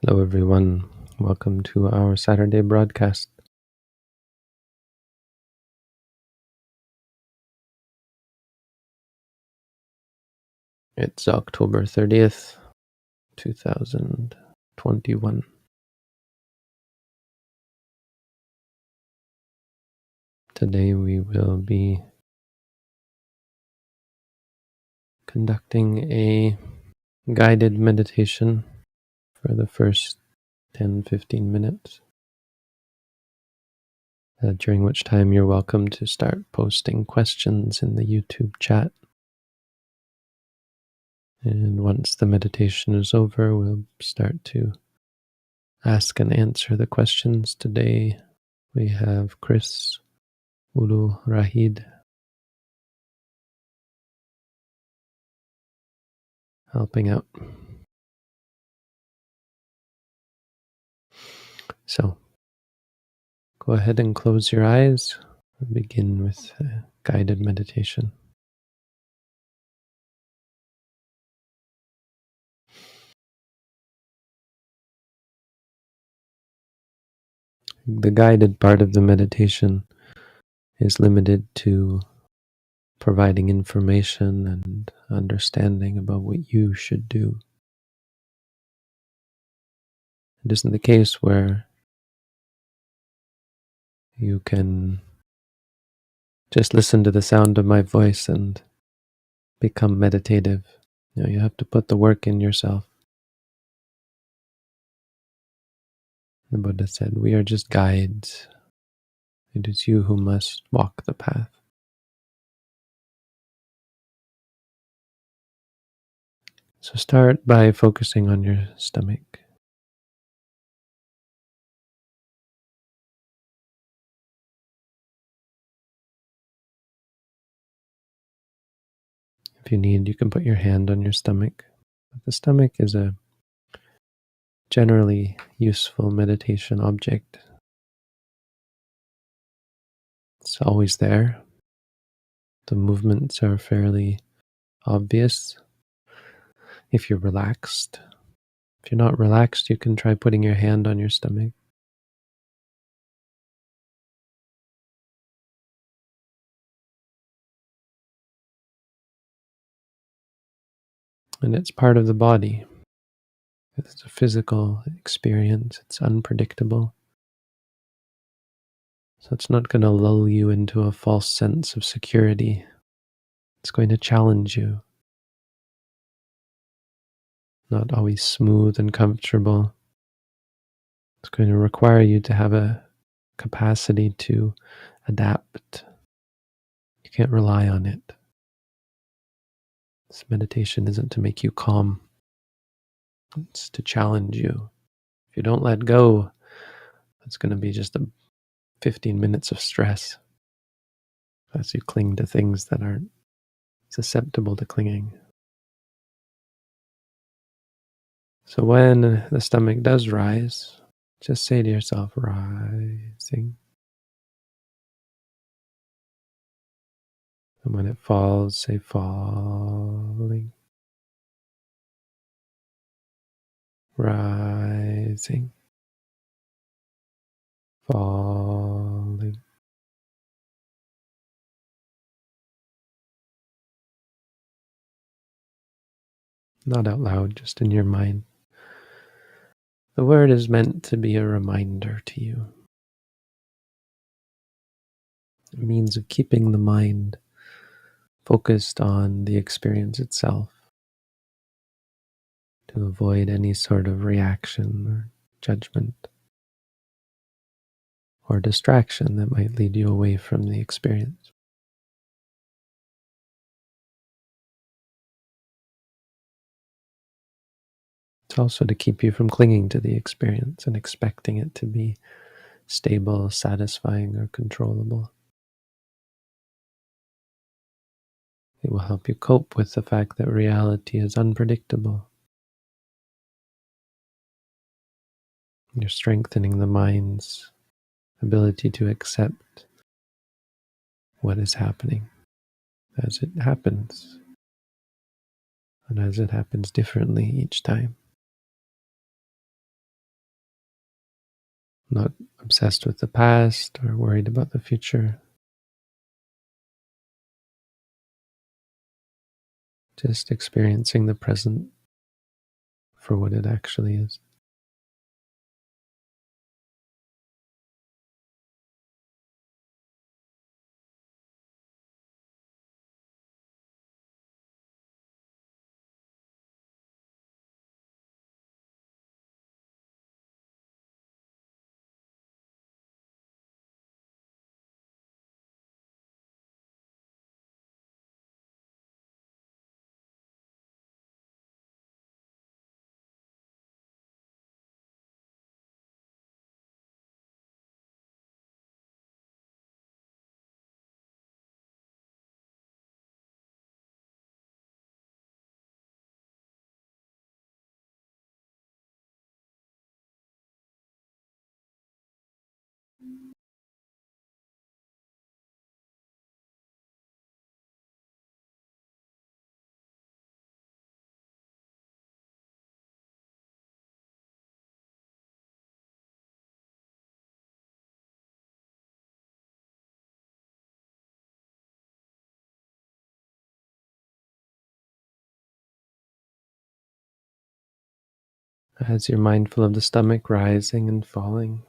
Hello, everyone. Welcome to our Saturday broadcast. It's October 30th, 2021. Today we will be conducting a guided meditation for the first 10-15 minutes, during which time you're welcome to start posting questions in the YouTube chat. And once the meditation is over, we'll start to ask and answer the questions. Today we have Chris, Ulu, Rahid helping out. So go ahead and close your eyes. We'll begin with a guided meditation. The guided part of the meditation is limited to providing information and understanding about what you should do. It isn't the case where you can just listen to the sound of my voice and become meditative. You have to put the work in yourself. The Buddha said, "We are just guides. It is you who must walk the path." So start by focusing on your stomach. If you need, you can put your hand on your stomach. The stomach is a generally useful meditation object. It's always there. The movements are fairly obvious if you're relaxed. If you're not relaxed, you can try putting your hand on your stomach. And it's part of the body. It's a physical experience. It's unpredictable. So it's not going to lull you into a false sense of security. It's going to challenge you. Not always smooth and comfortable. It's going to require you to have a capacity to adapt. You can't rely on it. This meditation isn't to make you calm. It's to challenge you. If you don't let go, it's going to be just 15 minutes of stress as you cling to things that aren't susceptible to clinging. So when the stomach does rise, just say to yourself, rising. And when it falls, say falling. Rising. Falling. Not out loud, just in your mind. The word is meant to be a reminder to you. A means of keeping the mind focused on the experience itself, to avoid any sort of reaction or judgment or distraction that might lead you away from the experience. It's also to keep you from clinging to the experience and expecting it to be stable, satisfying, or controllable. It will help you cope with the fact that reality is unpredictable. You're strengthening the mind's ability to accept what is happening as it happens, and as it happens differently each time. not obsessed with the past or worried about the future. Just experiencing the present for what it actually is. As you're mindful of the stomach rising and falling,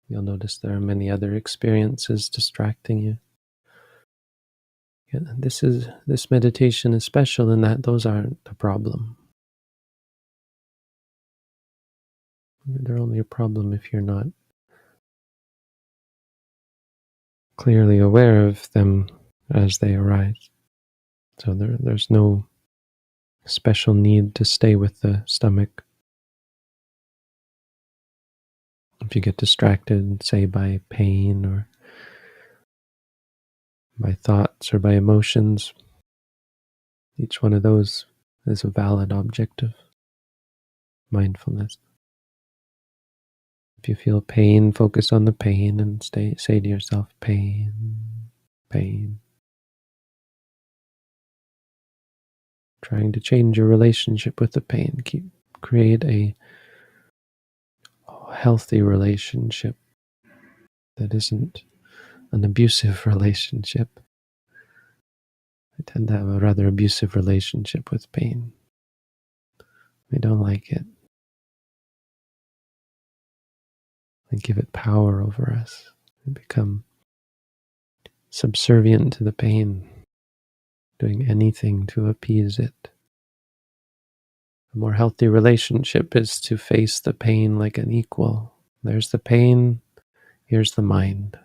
you'll notice there are many other experiences distracting you. And this meditation is special in that those aren't the problem. They're only a problem if you're not clearly aware of them as they arise. So there's no special need to stay with the stomach. If you get distracted, say by pain or by thoughts or by emotions, each one of those is a valid object of mindfulness. If you feel pain, focus on the pain and say to yourself, pain, pain. Trying to change your relationship with the pain. Create a healthy relationship that isn't an abusive relationship. I tend to have a rather abusive relationship with pain. I don't like it. I give it power over us. I become subservient to the pain, doing anything to appease it. A more healthy relationship is to face the pain like an equal. There's the pain, here's the mind.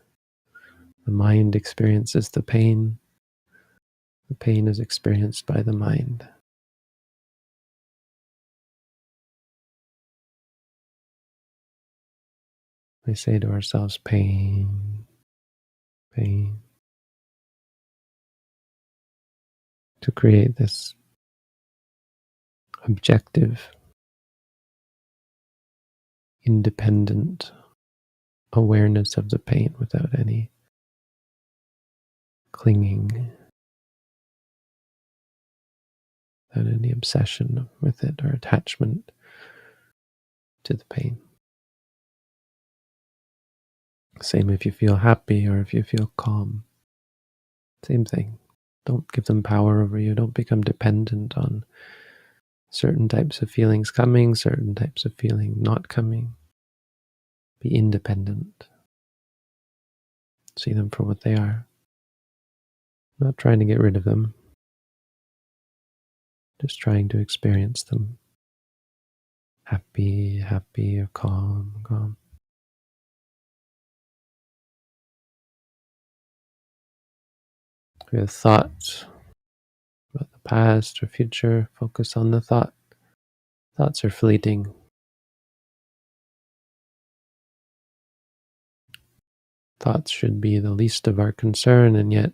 The mind experiences the pain is experienced by the mind. We say to ourselves, pain, pain, to create this objective, independent awareness of the pain without any clinging, without any obsession with it or attachment to the pain. Same if you feel happy or if you feel calm. Same thing. Don't give them power over you. Don't become dependent on certain types of feelings coming, certain types of feeling not coming. Be independent. See them for what they are. Not trying to get rid of them. Just trying to experience them. Happy, happy, or calm, calm. If you have thoughts about the past or future, focus on the thought. Thoughts are fleeting. Thoughts should be the least of our concern, and yet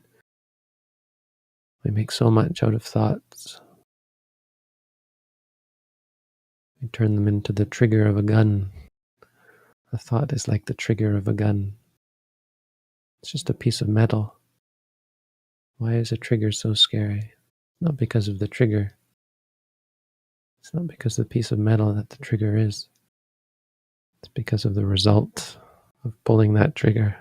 we make so much out of thoughts. We turn them into the trigger of a gun. A thought is like the trigger of a gun. It's just a piece of metal. Why is a trigger so scary? Not because of the trigger. It's not because of the piece of metal that the trigger is. It's because of the result of pulling that trigger.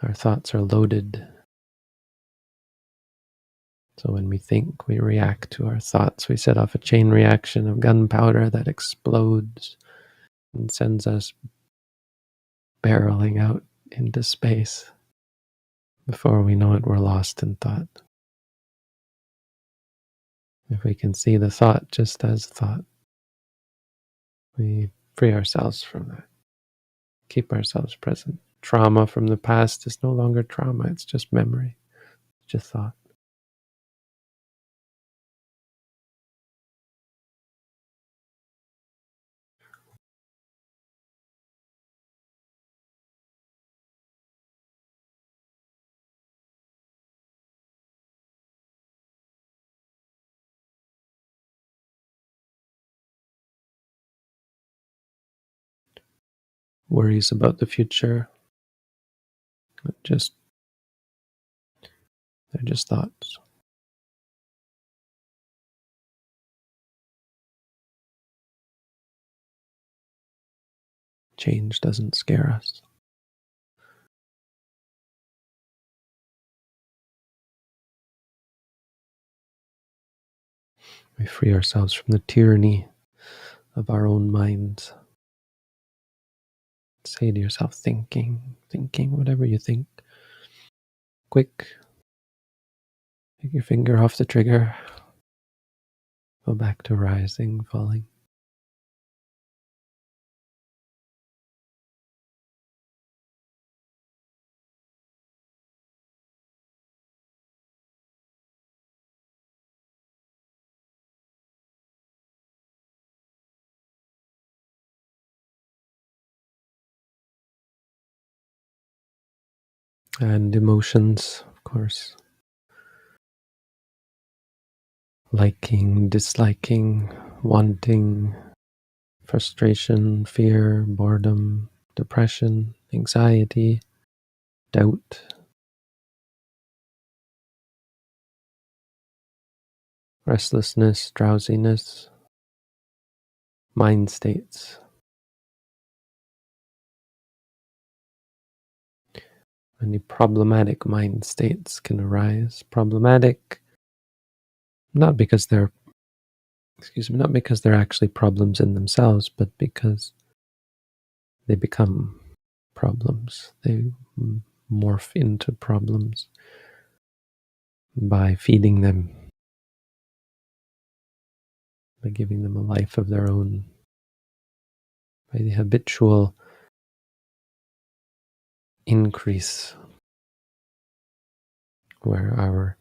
Our thoughts are loaded. So when we think, we react to our thoughts. We set off a chain reaction of gunpowder that explodes and sends us barreling out into space. Before we know it, we're lost in thought. If we can see the thought just as thought, we free ourselves from that. Keep ourselves present. Trauma from the past is no longer trauma, it's just memory, it's just thought. Worries about the future, just they're just thoughts. Change doesn't scare us. We free ourselves from the tyranny of our own minds. Say to yourself, thinking, whatever you think. Quick, take your finger off the trigger. Go back to rising, falling. And emotions, of course. Liking, disliking, wanting, frustration, fear, boredom, depression, anxiety, doubt, restlessness, drowsiness, mind states. Many problematic mind states can arise. Problematic, not because they're actually problems in themselves, but because they become problems. They morph into problems by feeding them, by giving them a life of their own, by the habitual increase where our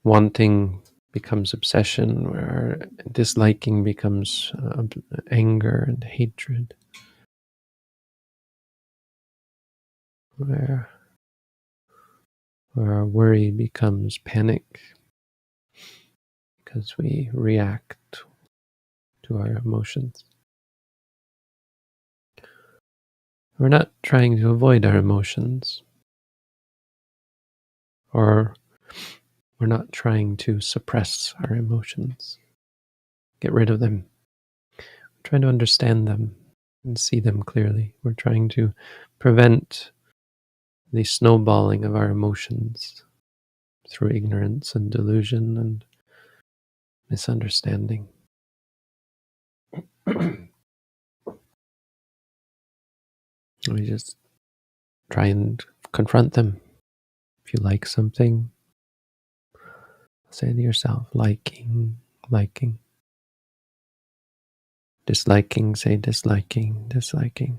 wanting becomes obsession, where our disliking becomes anger and hatred, where our worry becomes panic because we react to our emotions. We're not trying to avoid our emotions, or we're not trying to suppress our emotions, get rid of them. We're trying to understand them and see them clearly. We're trying to prevent the snowballing of our emotions through ignorance and delusion and misunderstanding. We just try and confront them. If you like something, say to yourself, liking. Disliking, say disliking.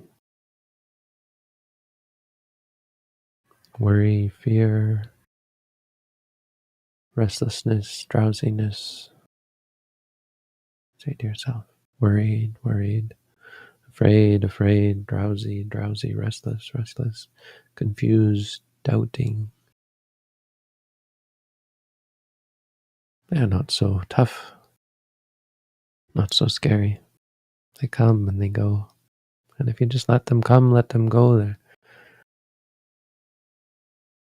Worry, fear, restlessness, drowsiness. Say to yourself, worried, afraid, drowsy, restless, confused, doubting. They're not so tough, not so scary. They come and they go. And if you just let them come, let them go there,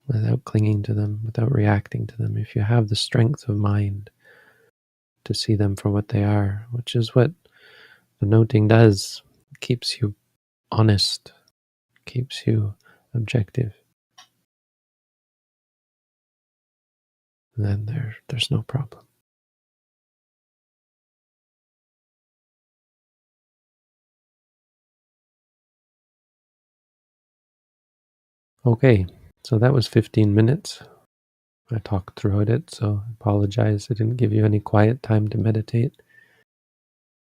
without clinging to them, without reacting to them, if you have the strength of mind to see them for what they are, which is what the noting does. It keeps you honest, keeps you objective. And then there's no problem. Okay, so that was 15 minutes. I talked throughout it, so I apologize I didn't give you any quiet time to meditate.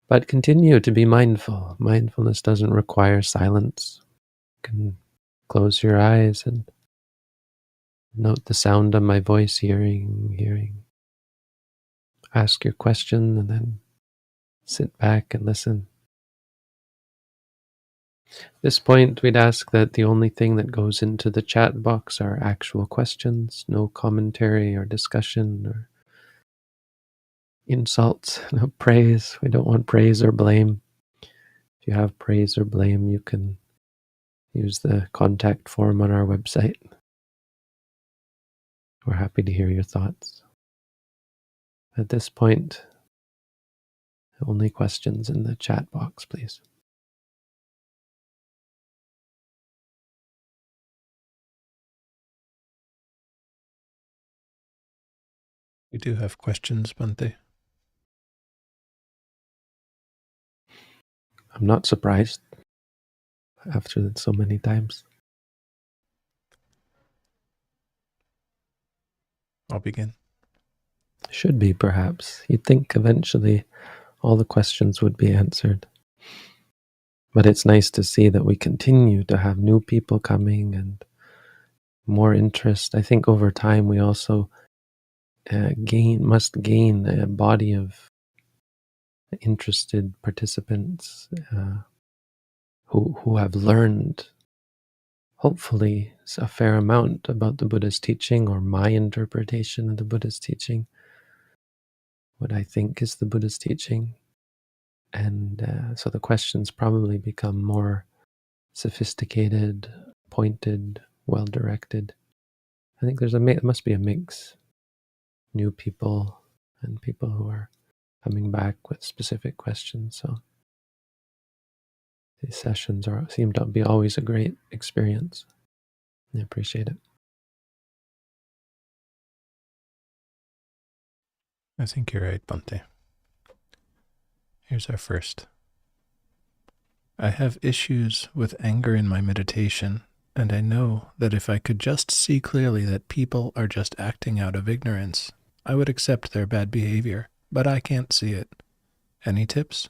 But continue to be mindful. Mindfulness doesn't require silence. You can close your eyes and note the sound of my voice, hearing. Ask your question and then sit back and listen. At this point, we'd ask that the only thing that goes into the chat box are actual questions, no commentary or discussion or insults, no praise. We don't want praise or blame. If you have praise or blame, you can use the contact form on our website. We're happy to hear your thoughts. At this point, only questions in the chat box, please. We do have questions, Bhante. I'm not surprised after so many times. I'll begin. Should be, perhaps. You'd think eventually all the questions would be answered. But it's nice to see that we continue to have new people coming and more interest. I think over time we also must gain a body of interested participants who have learned, hopefully, a fair amount about the Buddha's teaching or my interpretation of the Buddha's teaching, what I think is the Buddha's teaching. And so the questions probably become more sophisticated, pointed, well-directed. I think it must be a mix. New people and people who are coming back with specific questions. So these sessions seem to be always a great experience. I appreciate it. I think you're right, Bhante. Here's our first. I have issues with anger in my meditation, and I know that if I could just see clearly that people are just acting out of ignorance, I would accept their bad behavior, but I can't see it. Any tips?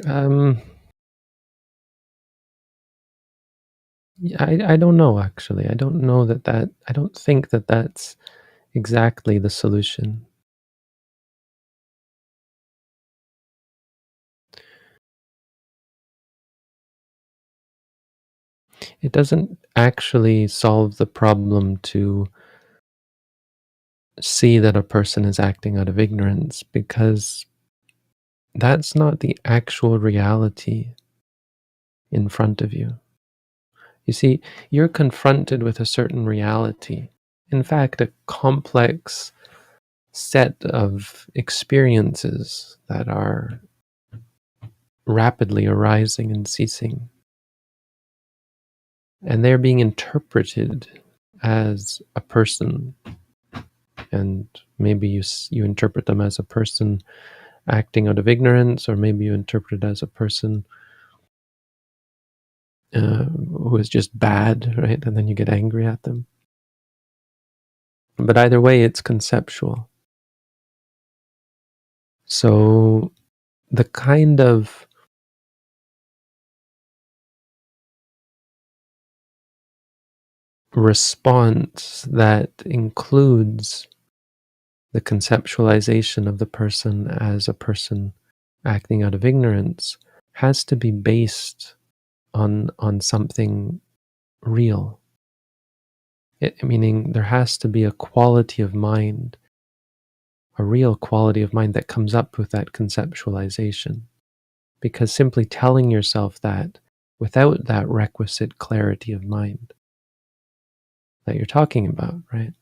I don't know, actually. I don't think that that's exactly the solution. It doesn't actually solve the problem to see that a person is acting out of ignorance, because that's not the actual reality in front of you. You see, you're confronted with a certain reality. In fact, a complex set of experiences that are rapidly arising and ceasing. And they're being interpreted as a person. And maybe you interpret them as a person acting out of ignorance, or maybe you interpret it as a person who is just bad, right? And then you get angry at them. But either way, it's conceptual. So the kind of response that includes the conceptualization of the person as a person acting out of ignorance has to be based on something real. Meaning there has to be a quality of mind, a real quality of mind that comes up with that conceptualization. Because simply telling yourself that without that requisite clarity of mind that you're talking about, right?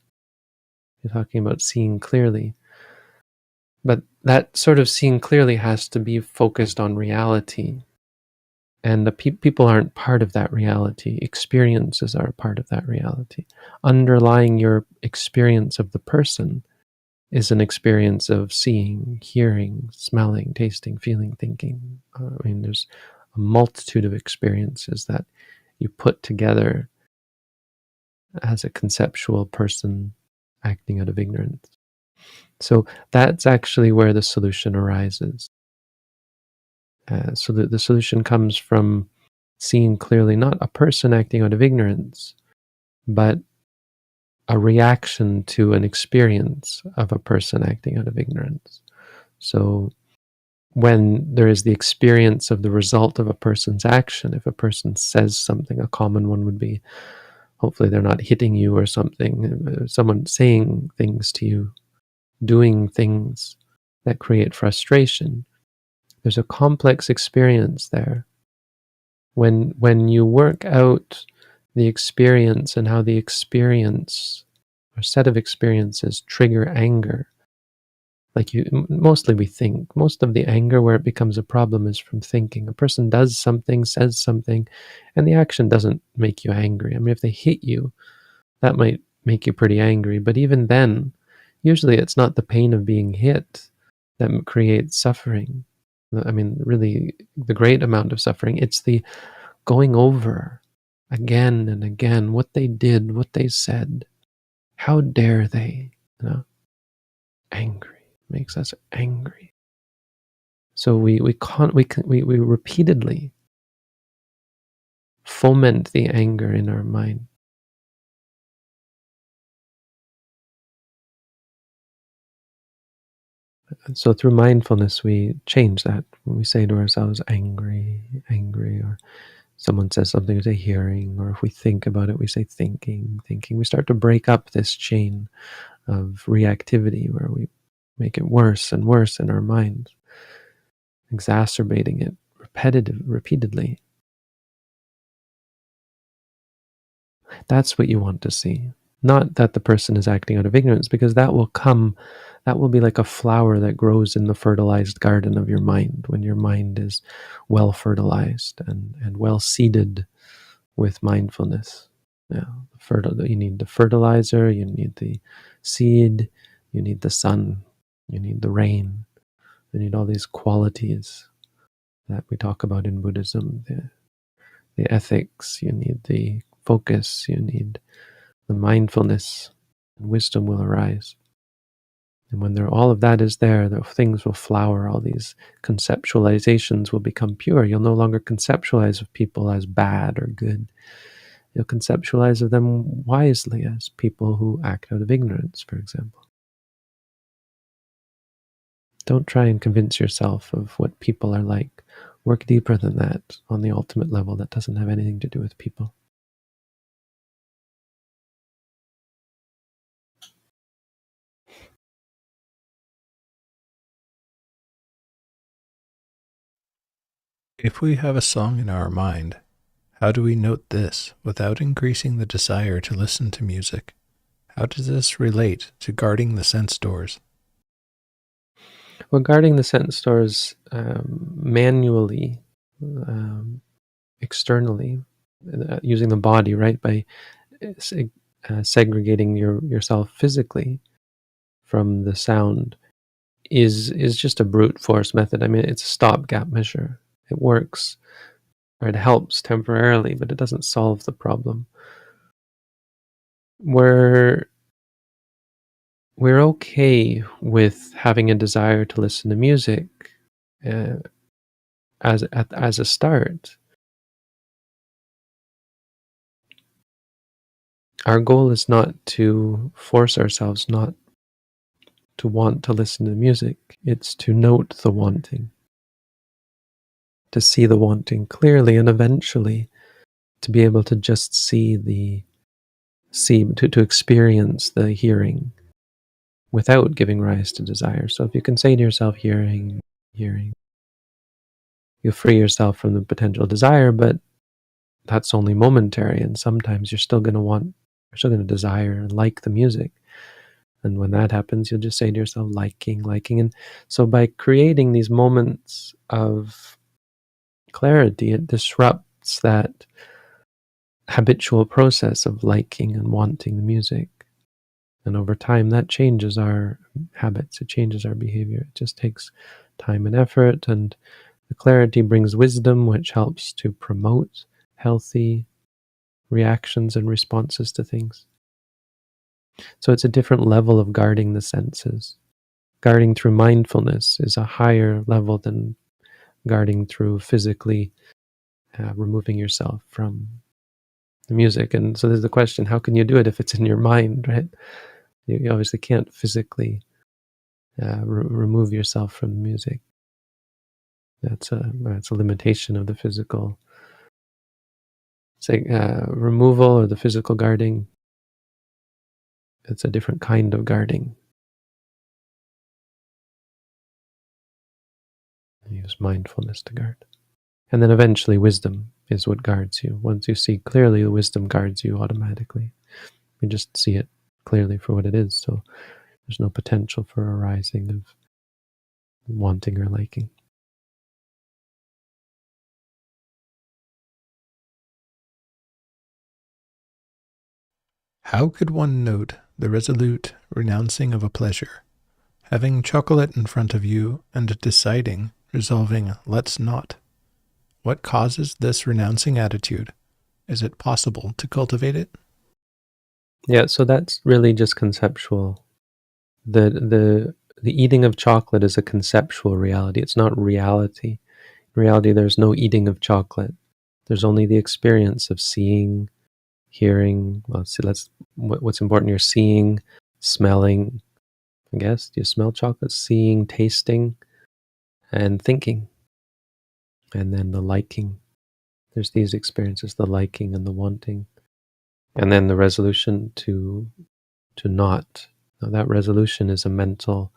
You're talking about seeing clearly. But that sort of seeing clearly has to be focused on reality. And the people aren't part of that reality. Experiences are part of that reality. Underlying your experience of the person is an experience of seeing, hearing, smelling, tasting, feeling, thinking. I mean, there's a multitude of experiences that you put together as a conceptual person acting out of ignorance. So that's actually where the solution arises. So the solution comes from seeing clearly not a person acting out of ignorance, but a reaction to an experience of a person acting out of ignorance. So when there is the experience of the result of a person's action, if a person says something, a common one would be, hopefully they're not hitting you or something, someone saying things to you, doing things that create frustration. There's a complex experience there. When you work out the experience and how the experience or set of experiences trigger anger, like mostly we think, most of the anger where it becomes a problem is from thinking. A person does something, says something, and the action doesn't make you angry. I mean, if they hit you, that might make you pretty angry, but even then, usually it's not the pain of being hit that creates suffering. I mean, really, the great amount of suffering, it's the going over again and again what they did, what they said. How dare they? You know, angry makes us angry. So we repeatedly foment the anger in our mind. And so through mindfulness, we change that. When we say to ourselves, angry, angry, or someone says something, we say hearing, or if we think about it, we say thinking, thinking. We start to break up this chain of reactivity where we make it worse and worse in our minds, exacerbating it repeatedly. That's what you want to see. Not that the person is acting out of ignorance, because that will be like a flower that grows in the fertilized garden of your mind when your mind is well fertilized and well seeded with mindfulness. Yeah, you need the fertilizer, you need the seed, you need the sun, you need the rain, you need all these qualities that we talk about in Buddhism, the ethics, you need the focus, you need the mindfulness, and wisdom will arise. And when all of that is there, the things will flower, all these conceptualizations will become pure. You'll no longer conceptualize of people as bad or good. You'll conceptualize of them wisely as people who act out of ignorance, for example. Don't try and convince yourself of what people are like. Work deeper than that on the ultimate level that doesn't have anything to do with people. If we have a song in our mind, how do we note this without increasing the desire to listen to music? How does this relate to guarding the sense doors? Well, guarding the sense doors manually, externally, using the body, right, by segregating yourself physically from the sound is just a brute force method. I mean, it's a stopgap measure. It works, or it helps temporarily, but it doesn't solve the problem. We're okay with having a desire to listen to music uh, as a start. Our goal is not to force ourselves not to want to listen to music. It's to note the wanting, to see the wanting clearly, and eventually to be able to just to experience the hearing without giving rise to desire. So if you can say to yourself, hearing, hearing, you free yourself from the potential desire, but that's only momentary, and sometimes you're still going to want You're still going to desire and like the music. And when that happens, you'll just say to yourself, liking, liking. And so by creating these moments of clarity, it disrupts that habitual process of liking and wanting the music. And over time, that changes our habits. It changes our behavior. It just takes time and effort. And the clarity brings wisdom, which helps to promote healthy reactions and responses to things. So it's a different level of guarding the senses. Guarding through mindfulness is a higher level than guarding through physically removing yourself from the music. And so there's the question, how can you do it if it's in your mind, right? You obviously can't physically remove yourself from the music. That's a limitation of the physical, say, removal or the physical guarding. It's a different kind of guarding. Use mindfulness to guard. And then eventually wisdom is what guards you. Once you see clearly, the wisdom guards you automatically. You just see it clearly for what it is. So there's no potential for arising of wanting or liking. How could one note the resolute renouncing of a pleasure? Having chocolate in front of you and deciding, resolving, let's not. What causes this renouncing attitude? Is it possible to cultivate it? Yeah, so that's really just conceptual. The eating of chocolate is a conceptual reality. It's not reality. In reality, there's no eating of chocolate. There's only the experience of seeing, hearing. Well, see, what's important here: seeing, smelling. I guess, do you smell chocolate? Seeing, tasting, and thinking, and then the liking. There's these experiences: the liking and the wanting, and then the resolution to not. Now, that resolution is a mental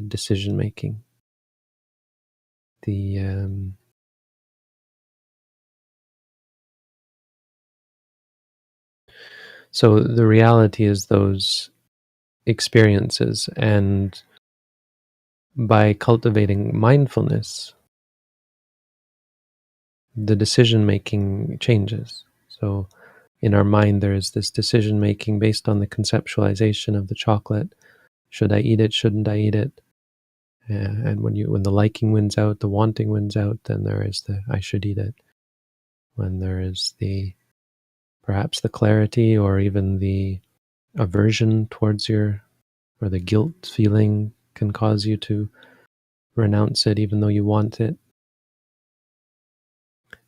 decision making. So the reality is those experiences, and by cultivating mindfulness, the decision making changes. So in our mind, there is this decision making based on the conceptualization of the chocolate. Should I eat it? Shouldn't I eat it? And when the liking wins out, the wanting wins out, then there is the I should eat it. When there is perhaps the clarity or even the aversion towards or the guilt feeling can cause you to renounce it even though you want it.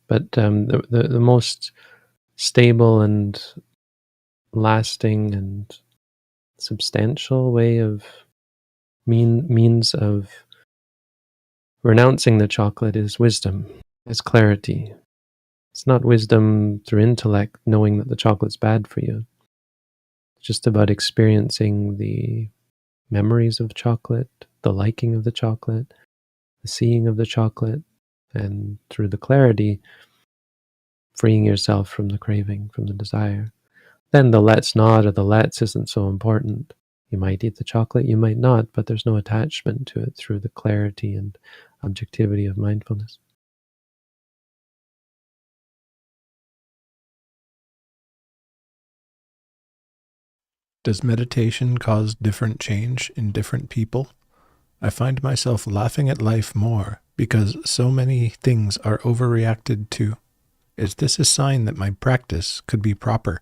But the most stable and lasting and substantial way of means of renouncing the chocolate is wisdom, is clarity. It's not wisdom through intellect, knowing that the chocolate's bad for you. It's just about experiencing the memories of chocolate, the liking of the chocolate, the seeing of the chocolate, and through the clarity, freeing yourself from the craving, from the desire. Then the let's not or the let's isn't so important. You might eat the chocolate, you might not, but there's no attachment to it through the clarity and objectivity of mindfulness. Does meditation cause different change in different people? I find myself laughing at life more because so many things are overreacted to. Is this a sign that my practice could be proper?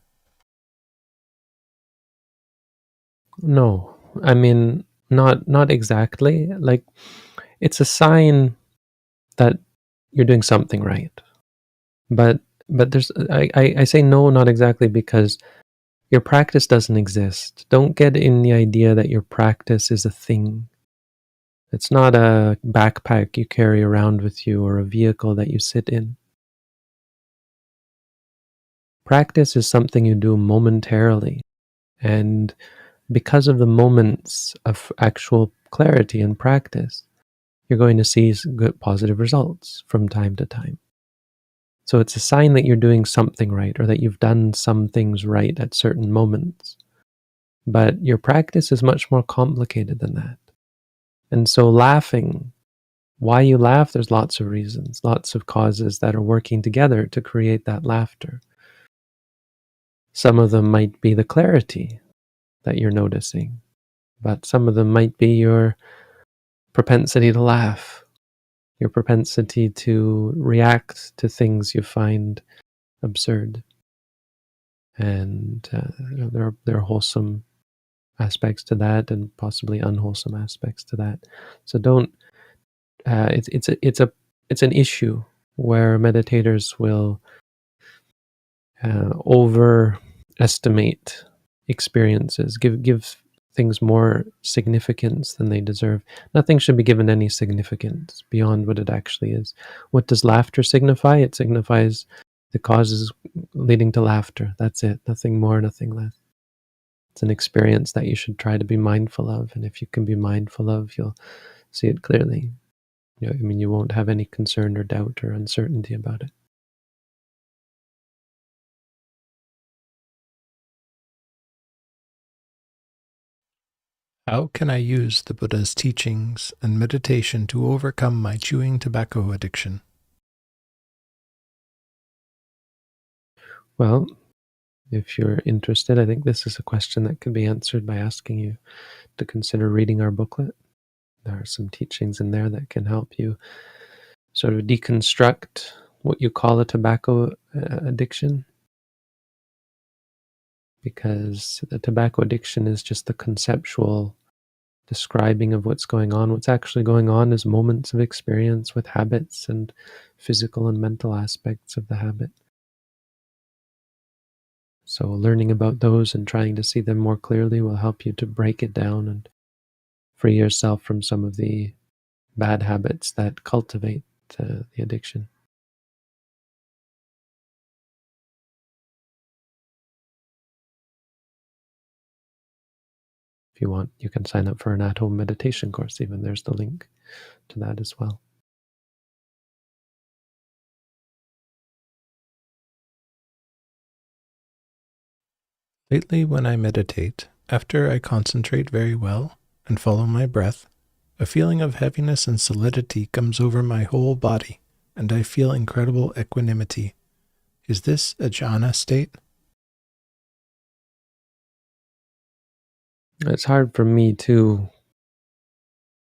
No, I mean, not exactly. Like, it's a sign that you're doing something right. But there's I say no, not exactly, because your practice doesn't exist. Don't get in the idea that your practice is a thing. It's not a backpack you carry around with you or a vehicle that you sit in. Practice is something you do momentarily. And because of the moments of actual clarity and practice, you're going to see good positive results from time to time. So it's a sign that you're doing something right, or that you've done some things right at certain moments. But your practice is much more complicated than that. And so laughing, why you laugh, there's lots of reasons, lots of causes that are working together to create that laughter. Some of them might be the clarity that you're noticing, but some of them might be your propensity to laugh, your propensity to react to things you find absurd. And there are wholesome aspects to that, and possibly unwholesome aspects to that. So don't. It's an issue where meditators will overestimate experiences, give things more significance than they deserve. Nothing should be given any significance beyond what it actually is. What does laughter signify? It signifies the causes leading to laughter. That's it. Nothing more, nothing less. It's an experience that you should try to be mindful of, and if you can be mindful of, you'll see it clearly. You won't have any concern or doubt or uncertainty about it. How can I use the Buddha's teachings and meditation to overcome my chewing tobacco addiction? Well, if you're interested, I think this is a question that can be answered by asking you to consider reading our booklet. There are some teachings in there that can help you sort of deconstruct what you call a tobacco addiction, because the tobacco addiction is just the conceptual describing of what's going on. What's actually going on is moments of experience with habits and physical and mental aspects of the habit. So learning about those and trying to see them more clearly will help you to break it down and free yourself from some of the bad habits that cultivate the addiction. If you want, you can sign up for an at-home meditation course. Even there's the link to that as well. Lately, when I meditate, after I concentrate very well and follow my breath, a feeling of heaviness and solidity comes over my whole body, and I feel incredible equanimity. Is this a jhana state? It's hard for me to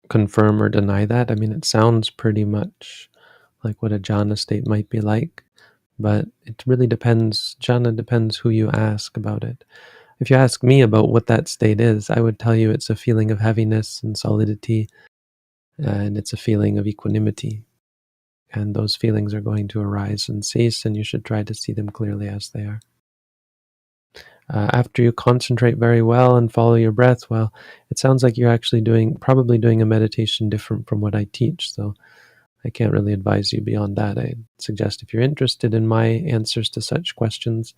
confirm or deny that. I mean, it sounds pretty much like what a jhana state might be like, but it really depends. Jhana depends who you ask about it. If you ask me about what that state is, I would tell you it's a feeling of heaviness and solidity, and it's a feeling of equanimity. And those feelings are going to arise and cease, and you should try to see them clearly as they are. After you concentrate very well and follow your breath well, it sounds like you're actually probably doing a meditation different from what I teach. So I can't really advise you beyond that. I suggest if you're interested in my answers to such questions,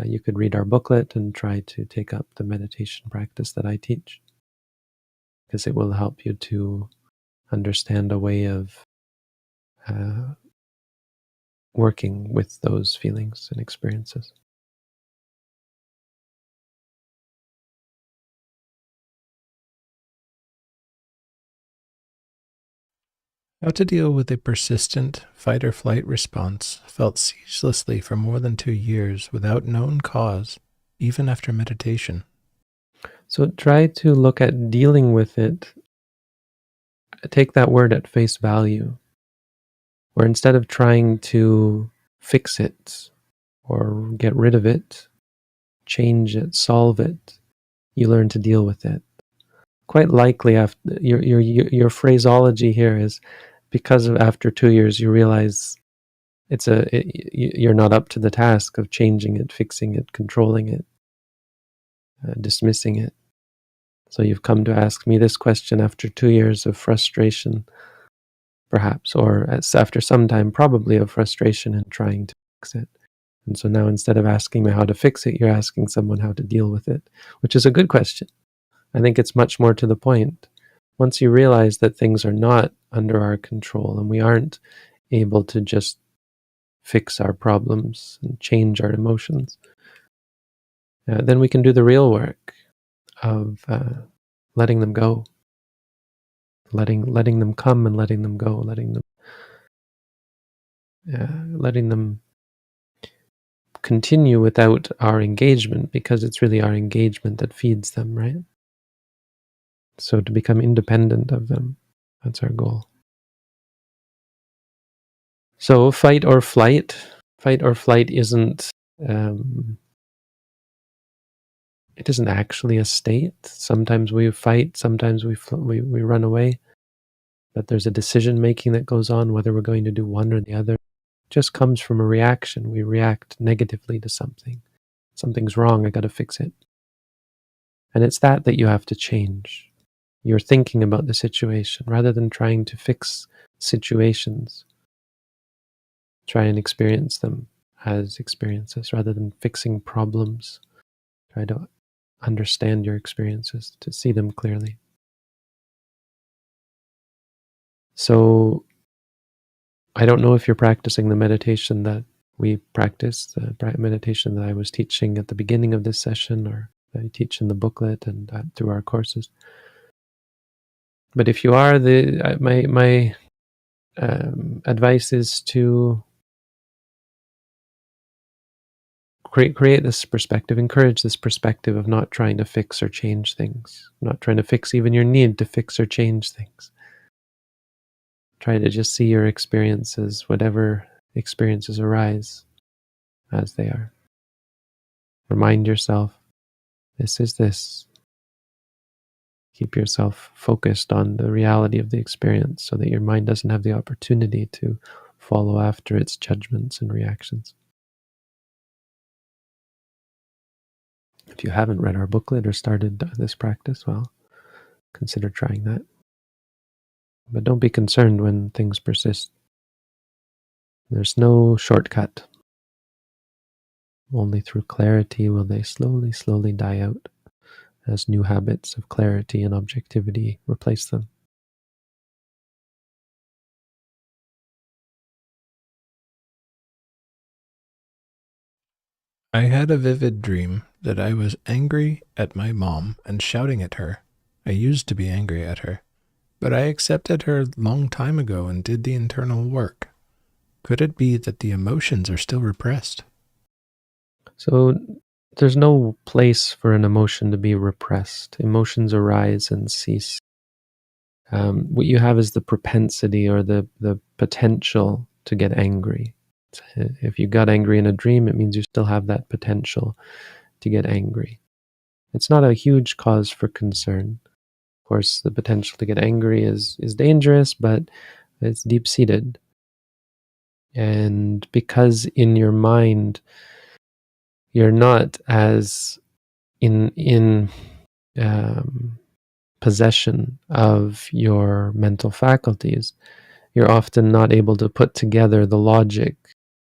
you could read our booklet and try to take up the meditation practice that I teach, because it will help you to understand a way of working with those feelings and experiences. How to deal with a persistent fight or flight response felt ceaselessly for more than 2 years without known cause, even after meditation. So try to look at dealing with it. Take that word at face value, where instead of trying to fix it or get rid of it, change it, solve it, you learn to deal with it. Quite likely, after your phraseology here is because of after 2 years you realize you're not up to the task of changing it, fixing it, controlling it, dismissing it. So you've come to ask me this question after 2 years of frustration, perhaps, or after some time, probably, of frustration in trying to fix it. And so now, instead of asking me how to fix it, you're asking someone how to deal with it, which is a good question. I think it's much more to the point. Once you realize that things are not under our control and we aren't able to just fix our problems and change our emotions, then we can do the real work of letting them go, letting them come and letting them go, letting them continue without our engagement, because it's really our engagement that feeds them, right? So to become independent of them, that's our goal. So fight or flight isn't it isn't actually a state. Sometimes we fight, sometimes we run away, but there's a decision making that goes on whether we're going to do one or the other. It just comes from a reaction. We react negatively to something. Something's wrong, I got to fix it. And it's that you have to change. You're thinking about the situation rather than trying to fix situations. Try and experience them as experiences rather than fixing problems. Try to understand your experiences, to see them clearly. So I don't know if you're practicing the meditation that we practice, the meditation that I was teaching at the beginning of this session, or that I teach in the booklet and through our courses. But if you are, my advice is to create this perspective, encourage this perspective of not trying to fix or change things, not trying to fix even your need to fix or change things. Try to just see your experiences, whatever experiences arise, as they are. Remind yourself, this is this. Keep yourself focused on the reality of the experience so that your mind doesn't have the opportunity to follow after its judgments and reactions. If you haven't read our booklet or started this practice, well, consider trying that. But don't be concerned when things persist. There's no shortcut. Only through clarity will they slowly, slowly die out as new habits of clarity and objectivity replace them. I had a vivid dream that I was angry at my mom and shouting at her. I used to be angry at her, but I accepted her a long time ago and did the internal work. Could it be that the emotions are still repressed? So there's no place for an emotion to be repressed. Emotions arise and cease. What you have is the propensity or the potential to get angry. If you got angry in a dream, it means you still have that potential to get angry. It's not a huge cause for concern. Of course, the potential to get angry is dangerous, but it's deep-seated. And because in your mind, you're not as in possession of your mental faculties, you're often not able to put together the logic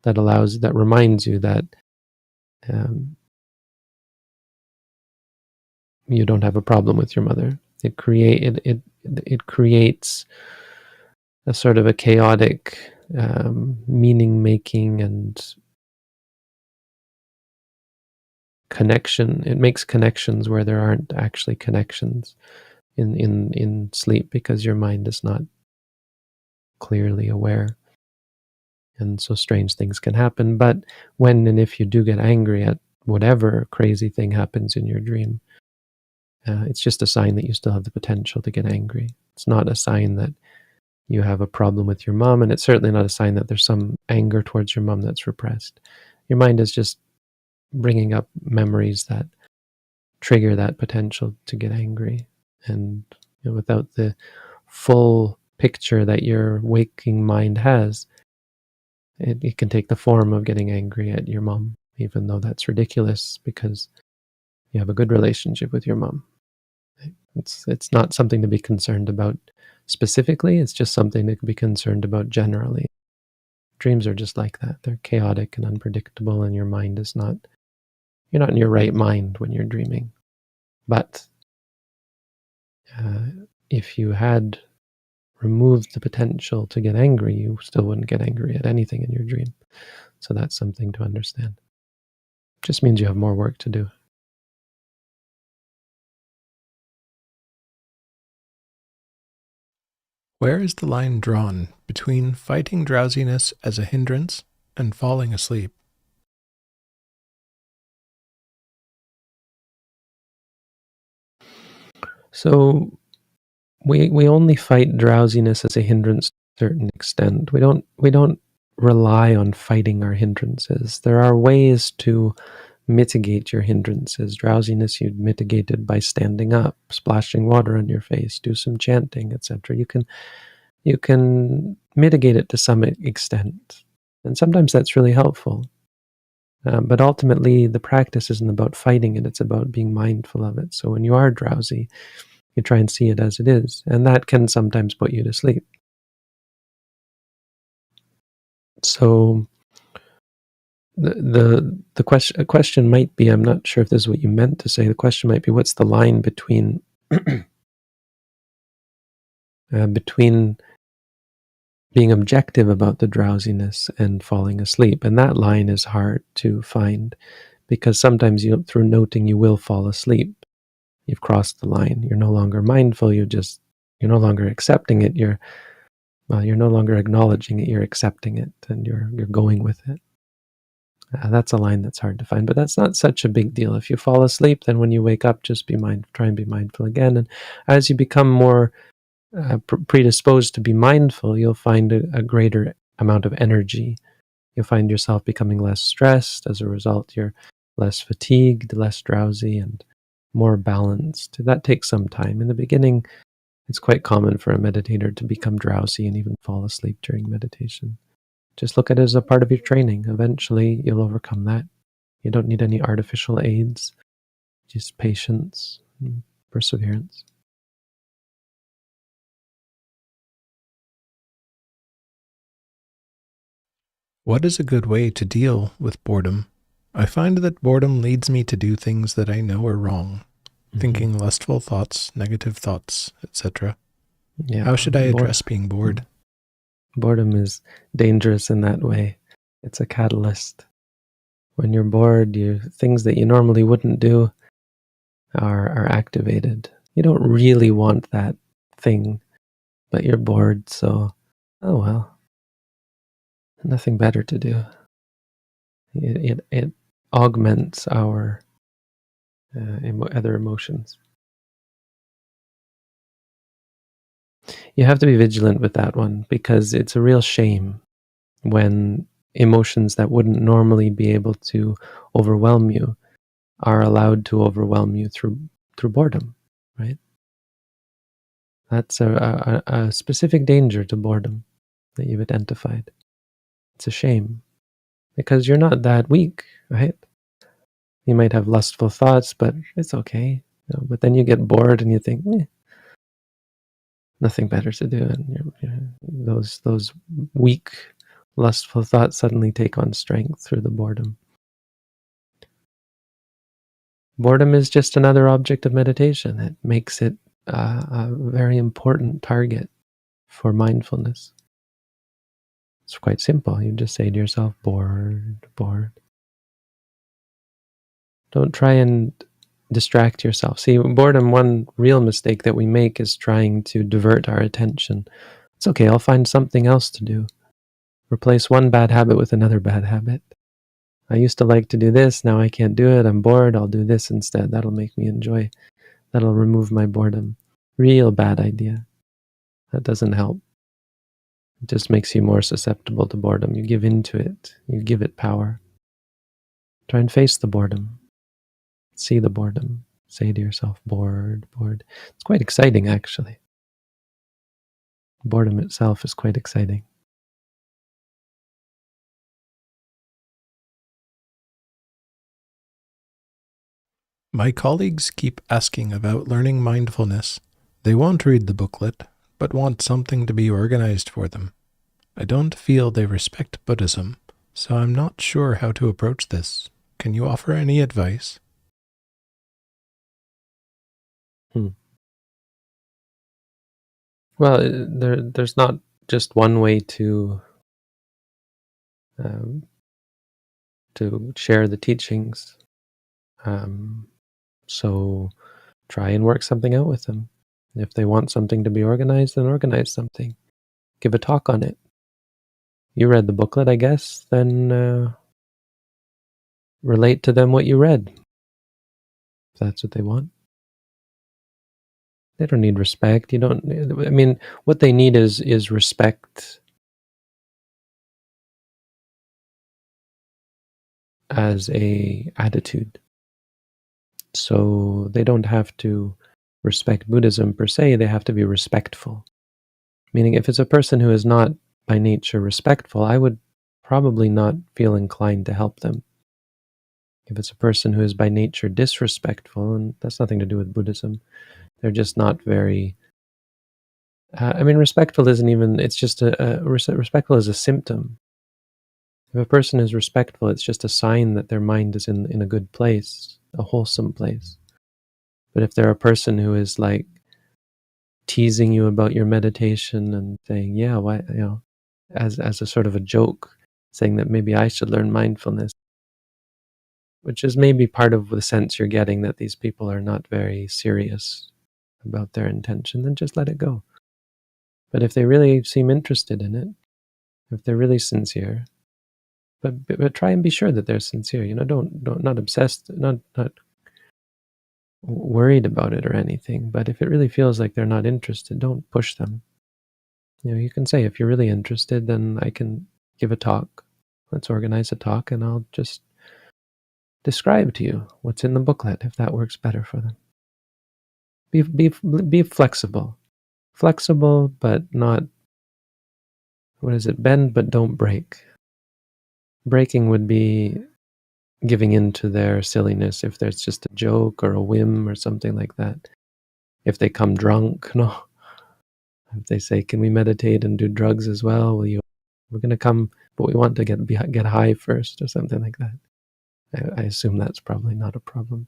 that reminds you that you don't have a problem with your mother. It creates a sort of a chaotic meaning making and connection. It makes connections where there aren't actually connections in sleep, because your mind is not clearly aware. And so strange things can happen. But when and if you do get angry at whatever crazy thing happens in your dream, it's just a sign that you still have the potential to get angry. It's not a sign that you have a problem with your mom, and it's certainly not a sign that there's some anger towards your mom that's repressed. Your mind is just bringing up memories that trigger that potential to get angry. And without the full picture that your waking mind has, it can take the form of getting angry at your mom, even though that's ridiculous because you have a good relationship with your mom. It's not something to be concerned about specifically. It's just something to be concerned about generally. Dreams are just like that. They're chaotic and unpredictable, and your mind is not, you're not in your right mind when you're dreaming. But if you had removed the potential to get angry, you still wouldn't get angry at anything in your dream. So that's something to understand. Just means you have more work to do. Where is the line drawn between fighting drowsiness as a hindrance and falling asleep? So we only fight drowsiness as a hindrance to a certain extent. We don't rely on fighting our hindrances. There are ways to mitigate your hindrances. Drowsiness you mitigate it by standing up, splashing water on your face, do some chanting, etc. You can mitigate it to some extent, and sometimes that's really helpful. But ultimately, the practice isn't about fighting it; it's about being mindful of it. So when you are drowsy, you try and see it as it is, and that can sometimes put you to sleep. So the question might be, I'm not sure if this is what you meant to say. The question might be, what's the line between between being objective about the drowsiness and falling asleep? And that line is hard to find, because sometimes through noting you will fall asleep. You've crossed the line. You're no longer mindful. You're no longer accepting it. You're no longer acknowledging it. You're accepting it, and you're going with it. That's a line that's hard to find, but that's not such a big deal. If you fall asleep, then when you wake up, just try and be mindful again. And as you become more predisposed to be mindful, you'll find a greater amount of energy. You'll find yourself becoming less stressed. As a result, you're less fatigued, less drowsy, and more balanced. That takes some time. In the beginning, it's quite common for a meditator to become drowsy and even fall asleep during meditation. Just look at it as a part of your training. Eventually, you'll overcome that. You don't need any artificial aids, just patience and perseverance. What is a good way to deal with boredom? I find that boredom leads me to do things that I know are wrong, thinking lustful thoughts, negative thoughts, etc. Yeah. How should I address being bored? Boredom is dangerous in that way. It's a catalyst. When you're bored, things that you normally wouldn't do are activated. You don't really want that thing, but you're bored, so oh well. Nothing better to do. It augments our other emotions. You have to be vigilant with that one, because it's a real shame when emotions that wouldn't normally be able to overwhelm you are allowed to overwhelm you through boredom, right? That's a specific danger to boredom that you've identified. It's a shame, because you're not that weak, right? You might have lustful thoughts, but it's okay. But then you get bored and you think, nothing better to do, and those weak, lustful thoughts suddenly take on strength through the boredom. Boredom is just another object of meditation. It makes it a very important target for mindfulness. It's quite simple. You just say to yourself, bored, bored. Don't try and distract yourself. See, boredom, one real mistake that we make is trying to divert our attention. It's okay, I'll find something else to do. Replace one bad habit with another bad habit. I used to like to do this, now I can't do it, I'm bored, I'll do this instead. That'll make me enjoy. That'll remove my boredom. Real bad idea. That doesn't help. It just makes you more susceptible to boredom. You give into it. You give it power. Try and face the boredom. See the boredom. Say to yourself, bored, bored. It's quite exciting, actually. Boredom itself is quite exciting. My colleagues keep asking about learning mindfulness. They won't read the booklet, but want something to be organized for them. I don't feel they respect Buddhism, so I'm not sure how to approach this. Can you offer any advice? Well, there's not just one way to um, to share the teachings. So try and work something out with them. If they want something to be organized, then organize something. Give a talk on it. You read the booklet, I guess, then relate to them what you read, if that's what they want. They don't need respect. You don't. I mean, what they need is respect as a attitude. So they don't have to respect Buddhism per se. They have to be respectful. Meaning, if it's a person who is not by nature respectful, I would probably not feel inclined to help them. If it's a person who is by nature disrespectful, and that's nothing to do with Buddhism, they're just not very. I mean, respectful isn't even. It's just respectful is a symptom. If a person is respectful, it's just a sign that their mind is in a good place, a wholesome place. But if they're a person who is like teasing you about your meditation and saying, "Yeah, why," as a sort of a joke, saying that maybe I should learn mindfulness, which is maybe part of the sense you're getting that these people are not very serious about their intention, then just let it go. But if they really seem interested in it, if they're really sincere, but try and be sure that they're sincere. Don't not obsessed, not worried about it or anything. But if it really feels like they're not interested, don't push them. You can say, if you're really interested, then I can give a talk. Let's organize a talk, and I'll just describe to you what's in the booklet if that works better for them. Be flexible, but not. What is it? Bend but don't break. Breaking would be giving in to their silliness if there's just a joke or a whim or something like that. If they come drunk, no. If they say, "Can we meditate and do drugs as well? We're going to come, but we want to get high first," or something like that. I assume that's probably not a problem.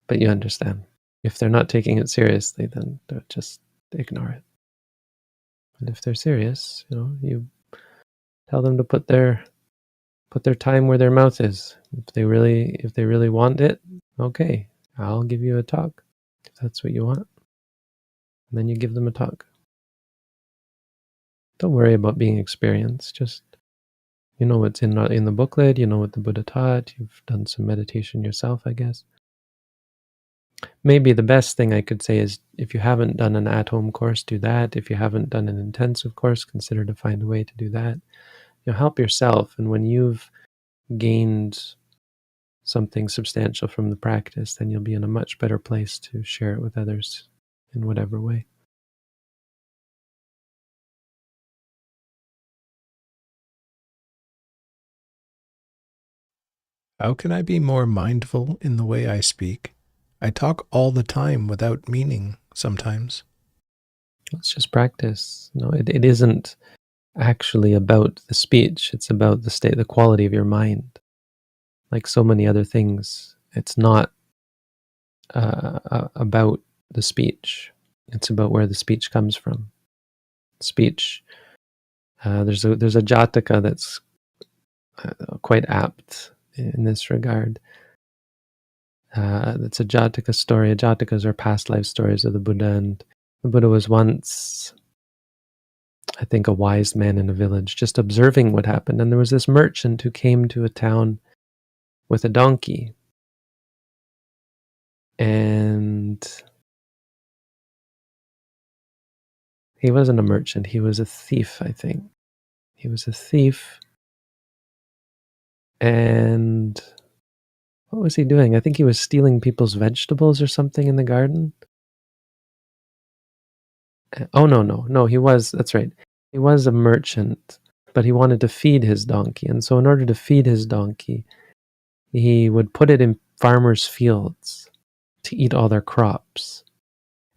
But you understand. If they're not taking it seriously, then just ignore it. And if they're serious, you tell them to put their time where their mouth is. If they really want it, okay, I'll give you a talk if that's what you want. And then you give them a talk. Don't worry about being experienced. Just you know what's in the booklet. You know what the Buddha taught. You've done some meditation yourself, I guess. Maybe the best thing I could say is, if you haven't done an at-home course, do that. If you haven't done an intensive course, consider to find a way to do that. Help yourself, and when you've gained something substantial from the practice, then you'll be in a much better place to share it with others in whatever way. How can I be more mindful in the way I speak? I talk all the time without meaning sometimes. Let's just practice. No, it isn't actually about the speech. It's about the quality of your mind. Like so many other things, it's not about the speech. It's about where the speech comes from. Speech. There's a Jataka that's quite apt in this regard. It's a Jataka story. Jatakas are past life stories of the Buddha, and the Buddha was once, I think, a wise man in a village, just observing what happened. And there was this merchant who came to a town with a donkey. And he wasn't a merchant, he was a thief, I think. He was a thief. And what was he doing? I think he was stealing people's vegetables or something in the garden. Oh, no, that's right. He was a merchant, but he wanted to feed his donkey. And so in order to feed his donkey, he would put it in farmers' fields to eat all their crops.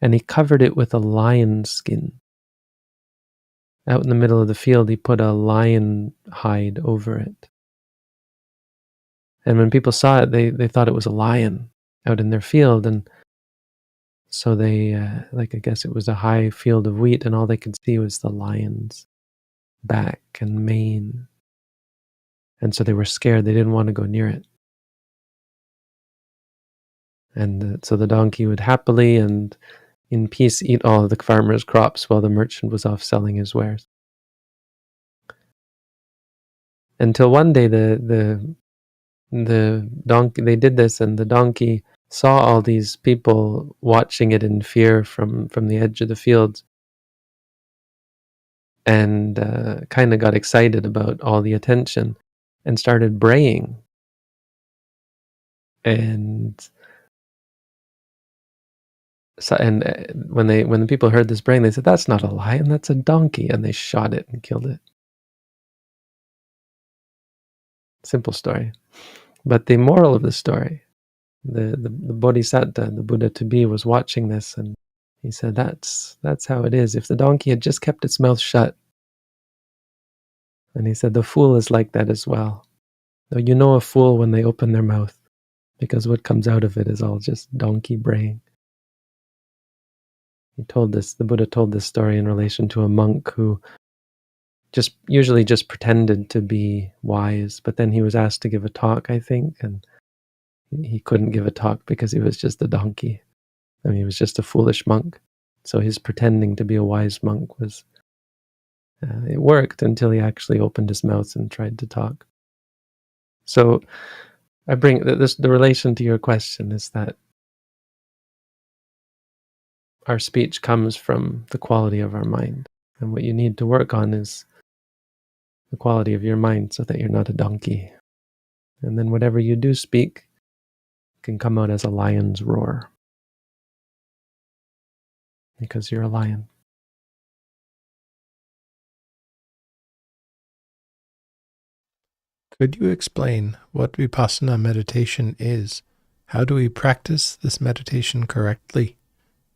And he covered it with a lion skin. Out in the middle of the field, he put a lion hide over it. And when people saw it, they thought it was a lion out in their field. And so they, I guess it was a high field of wheat, and all they could see was the lions back and mane. And so they were scared. They didn't want to go near it. And so the donkey would happily and in peace eat all of the farmer's crops while the merchant was off selling his wares. Until one day the donkey, they did this, and the donkey saw all these people watching it in fear from the edge of the field, and kind of got excited about all the attention and started braying. And so, when the people heard this braying, they said, "That's not a lion, that's a donkey," and they shot it and killed it. Simple story. But the moral of the story, the bodhisattva, the Buddha to be, was watching this, and he said, that's how it is. If the donkey had just kept its mouth shut, and he said, the fool is like that as well. Though you know a fool when they open their mouth, because what comes out of it is all just donkey braying. The Buddha told this story in relation to a monk who usually just pretended to be wise, but then he was asked to give a talk, I think, and he couldn't give a talk because he was just a donkey. I mean, he was just a foolish monk. So his pretending to be a wise monk it worked until he actually opened his mouth and tried to talk. So I bring the relation to your question is that our speech comes from the quality of our mind. And what you need to work on is the quality of your mind so that you're not a donkey. And then whatever you do speak can come out as a lion's roar. Because you're a lion. Could you explain what Vipassana meditation is? How do we practice this meditation correctly?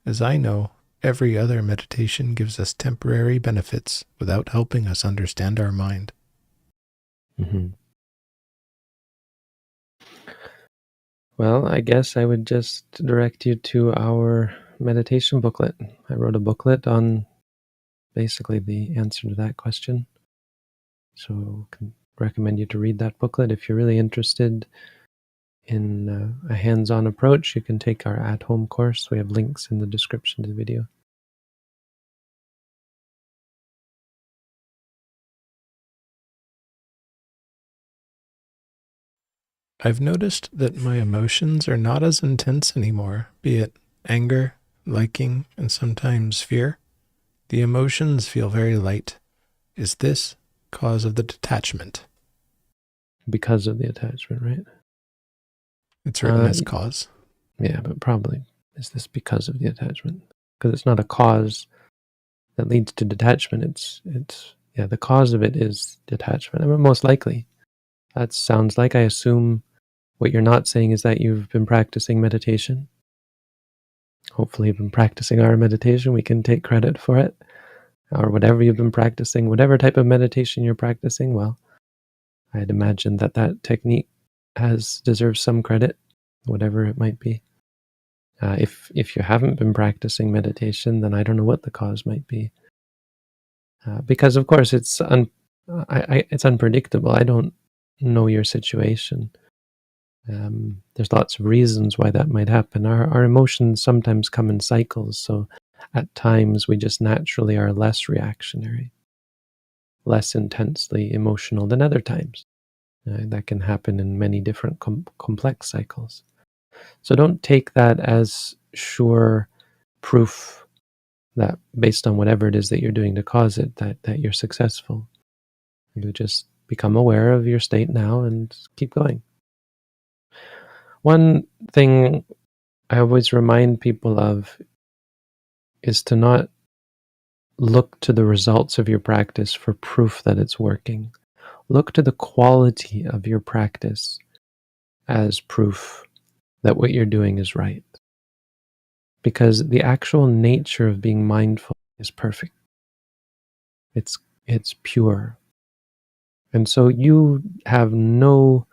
As I know, every other meditation gives us temporary benefits without helping us understand our mind. Mm-hmm. Well, I guess I would just direct you to our meditation booklet. I wrote a booklet on basically the answer to that question. So I can recommend you to read that booklet. If you're really interested in a hands-on approach, you can take our at-home course. We have links in the description to the video. I've noticed that my emotions are not as intense anymore, be it anger, liking, and sometimes fear. The emotions feel very light. Is this cause of the detachment? Because of the attachment, right? It's written as cause. Yeah, but probably is this because of the attachment? Because it's not a cause that leads to detachment. It's the cause of it is detachment. I mean, most likely. That sounds like, I assume what you're not saying is that you've been practicing meditation. Hopefully you've been practicing our meditation. We can take credit for it. Or whatever you've been practicing, whatever type of meditation you're practicing, well, I'd imagine that technique deserves some credit, whatever it might be. If you haven't been practicing meditation, then I don't know what the cause might be. Because of course it's unpredictable. I don't know your situation. There's lots of reasons why that might happen. Our emotions sometimes come in cycles, so at times we just naturally are less reactionary, less intensely emotional than other times. That can happen in many different complex cycles. So don't take that as sure proof that based on whatever it is that you're doing to cause it, that you're successful. You just become aware of your state now and keep going. One thing I always remind people of is to not look to the results of your practice for proof that it's working. Look to the quality of your practice as proof that what you're doing is right. Because the actual nature of being mindful is perfect. It's pure. And so you have no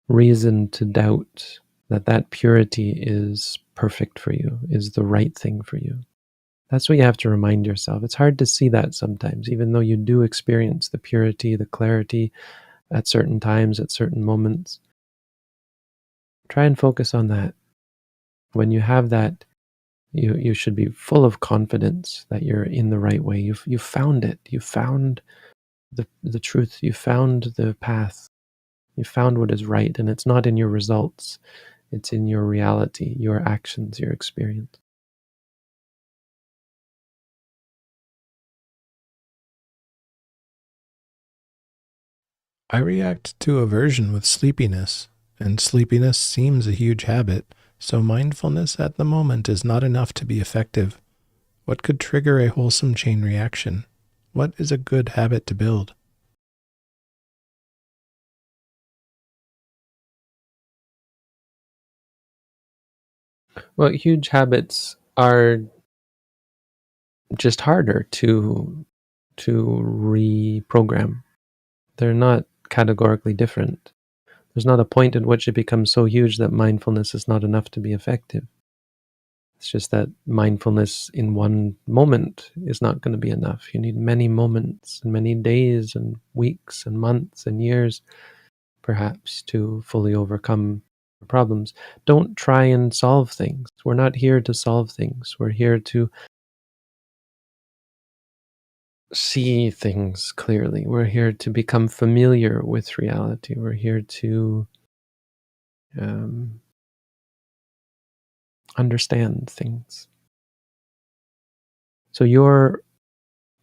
reason to doubt that purity is perfect for you, is the right thing for you. That's what you have to remind yourself. It's hard to see that sometimes, even though you do experience the purity, the clarity at certain times, at certain moments. Try and focus on that. When you have that, you should be full of confidence that you're in the right way. You've found it. You found the truth. You found the path. You found what is right, and it's not in your results. It's in your reality, your actions, your experience. I react to aversion with sleepiness, and sleepiness seems a huge habit, so mindfulness at the moment is not enough to be effective. What could trigger a wholesome chain reaction? What is a good habit to build? Well, huge habits are just harder to reprogram. They're not categorically different. There's not a point at which it becomes so huge that mindfulness is not enough to be effective. It's just that mindfulness in one moment is not going to be enough. You need many moments and many days and weeks and months and years, perhaps, to fully overcome problems. Don't try and solve things. We're not here to solve things. We're here to see things clearly. We're here to become familiar with reality. We're here to um, understand things. So your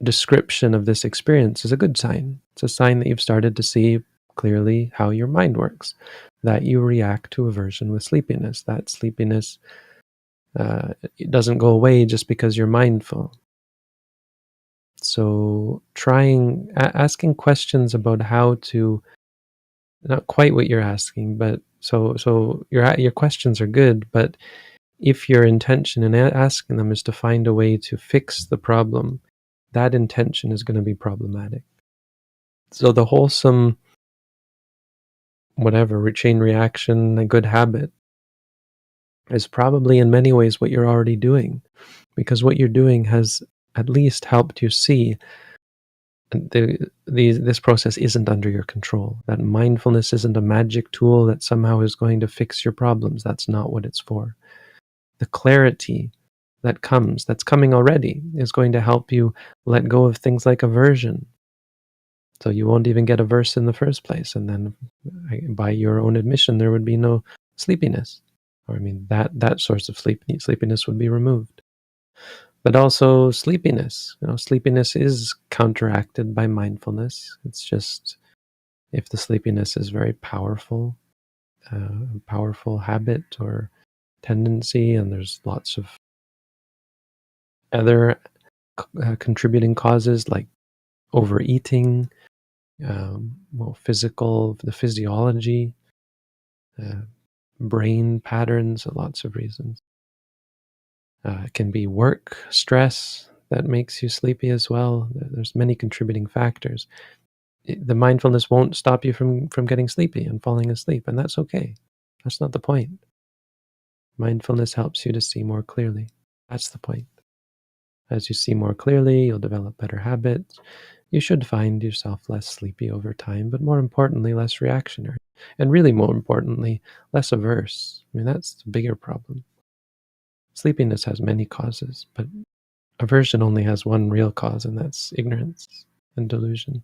description of this experience is a good sign. It's a sign that you've started to see clearly how your mind works, that you react to aversion with sleepiness. That sleepiness it doesn't go away just because you're mindful. So asking questions about how to, not quite what you're asking, but so your questions are good, but if your intention in asking them is to find a way to fix the problem, that intention is going to be problematic. So the wholesome, whatever, chain reaction, a good habit, is probably in many ways what you're already doing, because what you're doing has at least helped you see this process isn't under your control. That mindfulness isn't a magic tool that somehow is going to fix your problems. That's not what it's for. The clarity that's coming already, is going to help you let go of things like aversion. So you won't even get averse in the first place. And then by your own admission, there would be no sleepiness. Or I mean, that source of sleepiness would be removed. But also sleepiness. Sleepiness is counteracted by mindfulness. It's just, if the sleepiness is very powerful, powerful habit or tendency, and there's lots of other contributing causes like overeating, the physiology, uh, brain patterns, lots of reasons. It can be work stress that makes you sleepy as well. There's many contributing factors. The mindfulness won't stop you from getting sleepy and falling asleep, and that's okay. That's not the point. Mindfulness helps you to see more clearly. That's the point. As you see more clearly, you'll develop better habits. You should find yourself less sleepy over time, but more importantly, less reactionary. And really, more importantly, less averse. I mean, that's the bigger problem. Sleepiness has many causes, but aversion only has one real cause, and that's ignorance and delusion.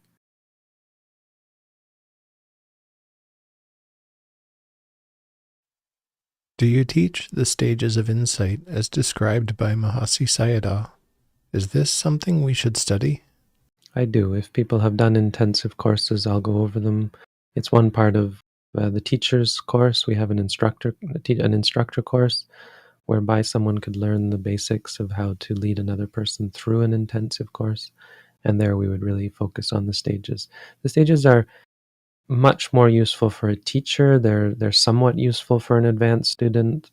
Do you teach the stages of insight as described by Mahasi Sayadaw? Is this something we should study? I do. If people have done intensive courses, I'll go over them. It's one part of the teacher's course. We have an instructor course whereby someone could learn the basics of how to lead another person through an intensive course. And there we would really focus on the stages. The stages are much more useful for a teacher. They're somewhat useful for an advanced student.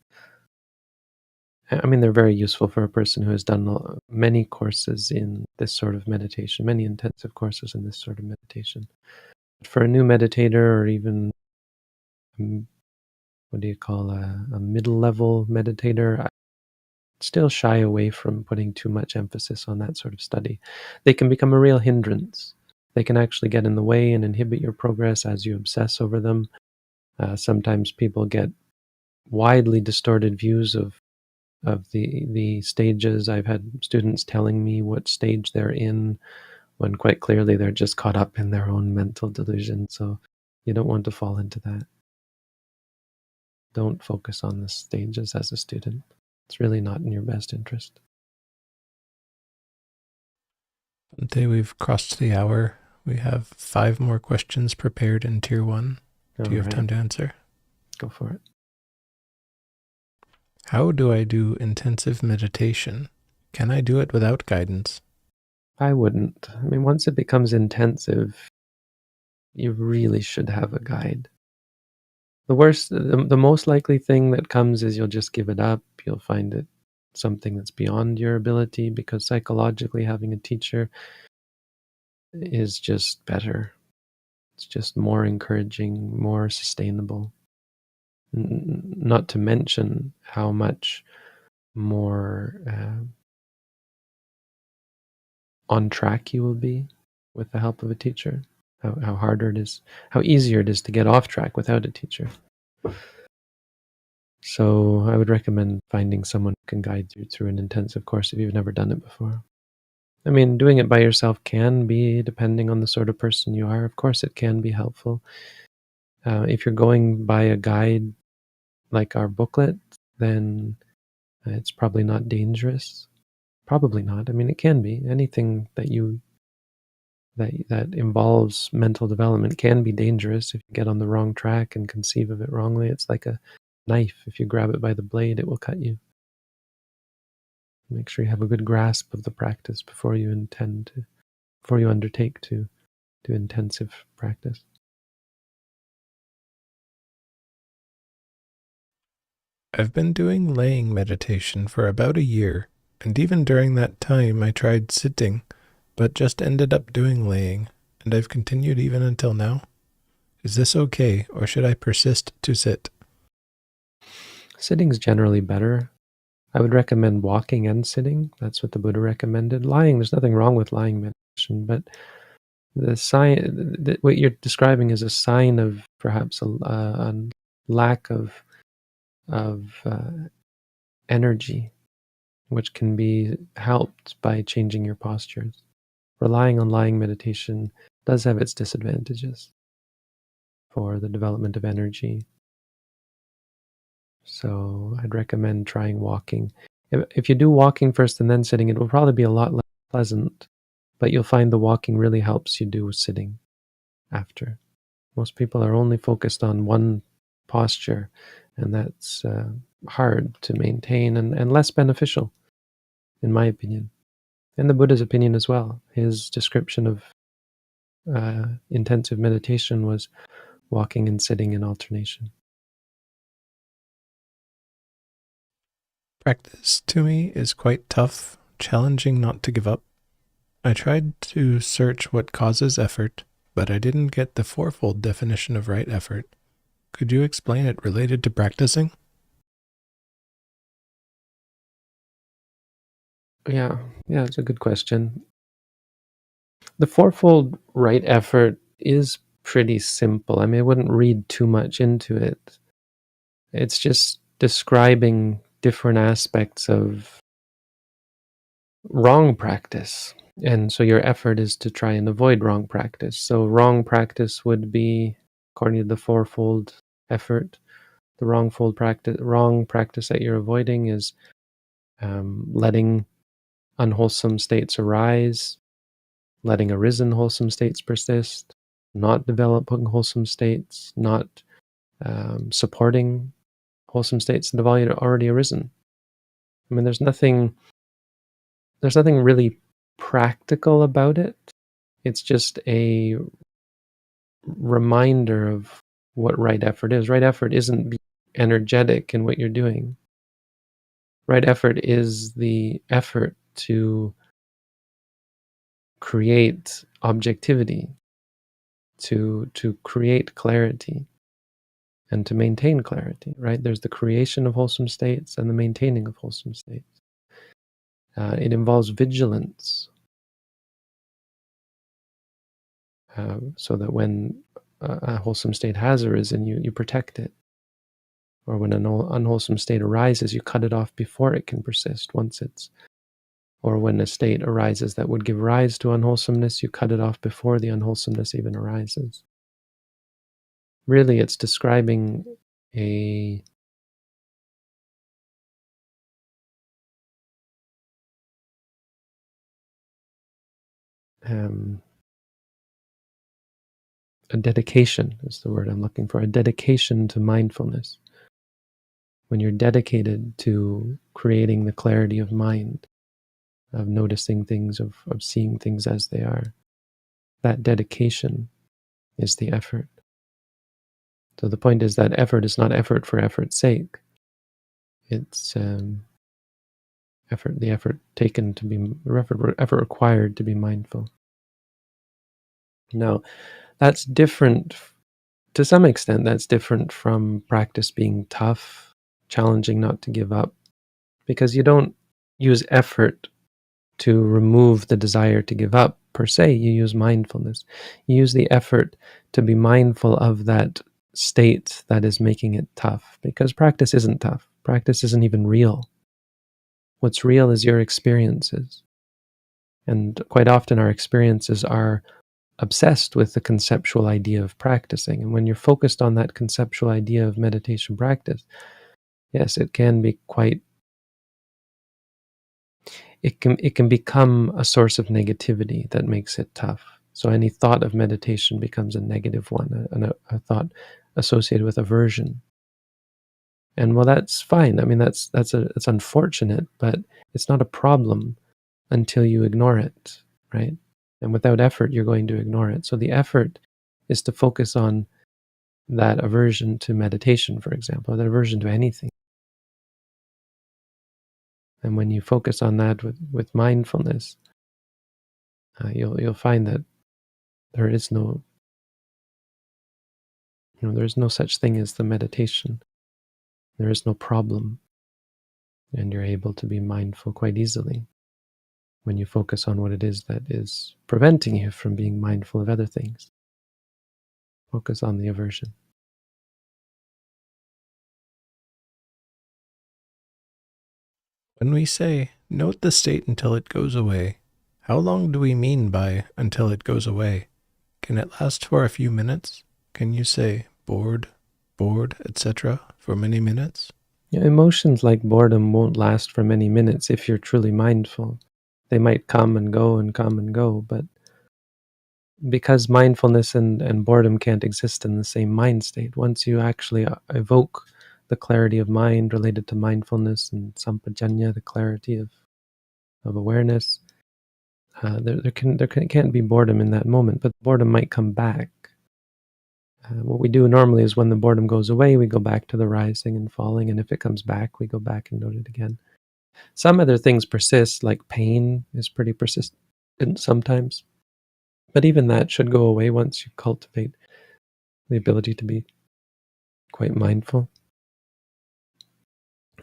I mean, they're very useful for a person who has done many courses in this sort of meditation, many intensive courses in this sort of meditation. But for a new meditator, or even what do you call a middle level meditator, still shy away from putting too much emphasis on that sort of study. They can become a real hindrance. They can actually get in the way and inhibit your progress as you obsess over them. Sometimes people get widely distorted views of the stages. I've had students telling me what stage they're in when quite clearly they're just caught up in their own mental delusion. So you don't want to fall into that. Don't focus on the stages as a student. It's really not in your best interest. Today we've crossed the hour. We have 5 more questions prepared in Tier 1. Do you have time to answer? Go for it. How do I do intensive meditation? Can I do it without guidance? I wouldn't. I mean, once it becomes intensive, you really should have a guide. The most likely thing that comes is you'll just give it up. You'll find it something that's beyond your ability, because psychologically having a teacher is just better. It's just more encouraging, more sustainable. Not to mention how much more on track you will be with the help of a teacher. How harder it is, how easier it is to get off track without a teacher. So I would recommend finding someone who can guide you through an intensive course if you've never done it before. I mean, doing it by yourself can be, depending on the sort of person you are, of course it can be helpful. If you're going by a guide like our booklet, then it's probably not dangerous. Probably not. I mean, it can be. Anything that involves mental development can be dangerous if you get on the wrong track and conceive of it wrongly. It's like a knife. If you grab it by the blade, it will cut you. Make sure you have a good grasp of the practice before you undertake to do intensive practice. I've been doing laying meditation for about a year, and even during that time I tried sitting, but just ended up doing laying, and I've continued even until now. Is this okay, or should I persist to sit? Sitting's generally better. I would recommend walking and sitting. That's what the Buddha recommended. Lying, there's nothing wrong with lying meditation, but the sign, what you're describing is a sign of perhaps a lack of energy, which can be helped by changing your postures. Relying on lying meditation does have its disadvantages for the development of energy. So I'd recommend trying walking. If you do walking first and then sitting, it will probably be a lot less pleasant, but you'll find the walking really helps you do sitting after. Most people are only focused on one posture, and that's hard to maintain and less beneficial, in my opinion. And the Buddha's opinion as well. His description of intensive meditation was walking and sitting in alternation. Practice to me is quite tough, challenging not to give up. I tried to search what causes effort, but I didn't get the fourfold definition of right effort. Could you explain it related to practicing? Yeah, it's a good question. The fourfold right effort is pretty simple. I mean, I wouldn't read too much into it. It's just describing different aspects of wrong practice. And so your effort is to try and avoid wrong practice. So wrong practice would be, according to the fourfold effort, the wrong practice that you're avoiding is letting unwholesome states arise, letting arisen wholesome states persist, not developing wholesome states, not supporting wholesome states that have already arisen. I mean, there's nothing really practical about it. It's just a reminder of what right effort is. Right effort isn't being energetic in what you're doing. Right effort is the effort to create objectivity, to create clarity, and to maintain clarity, right? There's the creation of wholesome states and the maintaining of wholesome states. It involves vigilance, so that when a wholesome state has arisen, you protect it. Or when an unwholesome state arises, you cut it off before it can persist. Or when a state arises that would give rise to unwholesomeness, you cut it off before the unwholesomeness even arises. Really, it's describing a dedication is the word I'm looking for, a dedication to mindfulness. When you're dedicated to creating the clarity of mind, of noticing things, of seeing things as they are, that dedication is the effort. So the point is that effort is not effort for effort's sake. It's the effort required to be mindful. Now, that's different, to some extent, that's different from practice being tough, challenging not to give up, because you don't use effort to remove the desire to give up per se. You use mindfulness. You use the effort to be mindful of that state that is making it tough, because practice isn't tough. Practice isn't even real. What's real is your experiences. And quite often our experiences are obsessed with the conceptual idea of practicing. And when you're focused on that conceptual idea of meditation practice, yes, it can be it can become a source of negativity that makes it tough. So any thought of meditation becomes a negative one, a thought associated with aversion. And well, that's fine. I mean, it's unfortunate, but it's not a problem until you ignore it, right? And without effort, you're going to ignore it. So the effort is to focus on that aversion to meditation, for example, or that aversion to anything. And when you focus on that with mindfulness, you'll find that there is no, there's no such thing as the meditation. There is no problem, and you're able to be mindful quite easily when you focus on what it is that is preventing you from being mindful of other things. Focus on the aversion. When we say, note the state until it goes away, how long do we mean by until it goes away? Can it last for a few minutes? Can you say bored, etc. for many minutes? Yeah, emotions like boredom won't last for many minutes if you're truly mindful. They might come and go, but because mindfulness and boredom can't exist in the same mind state, once you actually evoke the clarity of mind related to mindfulness and sampajanya, the clarity of awareness, there can't be boredom in that moment, but boredom might come back. What we do normally is when the boredom goes away, we go back to the rising and falling, and if it comes back, we go back and note it again. Some other things persist, like pain is pretty persistent sometimes, but even that should go away once you cultivate the ability to be quite mindful.